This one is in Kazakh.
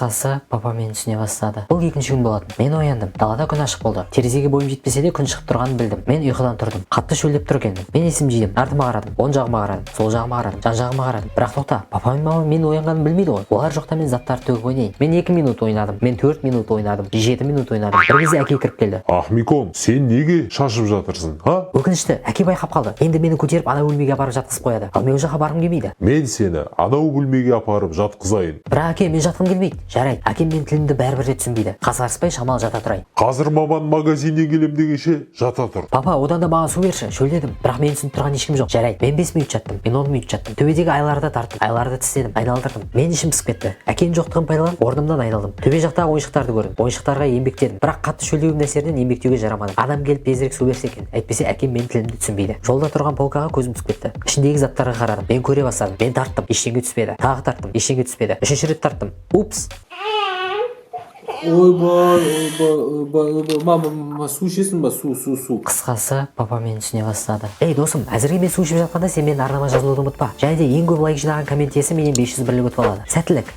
Қысқасы, папа мені түсіне бастады. Бұл екінші күн болатын. Мен ояндым. Далада күн ашық болды. Терезеге бойым жетпесе де күн шығып тұрғанын білдім. Мен ұйқыдан тұрдым. Қатты шөлдеп тұр екенмін. Мен есімді жидым. Артыма қарадым. Оң жағыма қарадым. Сол жағыма қарадым. Жан жағыма қарадым. Бірақ тоқта, папа мен мамам мен оянғанын білмейді ғой. Олар жоқта мен заттарды төгіп ойнайын. Мен 2 минут ойнадым. Мен 4 минут ойнадым. 7 минут ойнадым. Бір кезде әке кіріп келді. Ахмикон, сен неге шашып жатырсың, а? Өкінішті, әке байқап қалды. Енді мені көтеріп ана бөлмеге апарып жатқызып қояды. Ал мен ол жаққа барғым келмейді. Мен сені анау бөлмеге апарып жатқызайын. Бірақ әке, мен жатқым келмейді. Жарайды. Әкем мен тілімді бәрібір де түсінбейді. Қасарыспай шамал жата тұрайын. Қазір маман магазиннен келем дегенше жата тұр. Папа, одан да маған су берші, шөлдедім. Бірақ мені түсініп тұрған ешкім жоқ. Жарайды. Мен 5 минут жаттым. Мен 10 минут жаттым. Төбедегі айларды тарттым. Айларды тістедім, айналдырдым. Мен ішім пысып кетті. Әкенің жоқтығын пайдаланып, орнымнан айналдым. Төбе жақтағы ойыншықтарды көрдім. Ойыншықтарға еңбектедім. Бірақ қатты шөлдеуім әсерінен еңбектеуге жарамадым. Адам келіп тезірек су берсе екен. Әйтпесе әкем менің тілімді түсінбейді. Жолда тұрған полкаға көзім түсіп кетті. Ішіндегі заттарға қарадым. Мен көре бастадым. Мен тарттым. Ештеңе түспеді. Тағы тарттым. Ештеңе түспеді. Үшінші рет тарттым. Упс. ойбай, мама, су ішесің ба? Су. Қысқасы, папа мені түсіне бастады. Ей досым, әзірге мен су ішіп жатқанда сен менің арнама жазылуды ұмытпа. Және де ең көп лайк жинаған коммент иесі менен 500 бірлік ұтып алады. Сәттілік.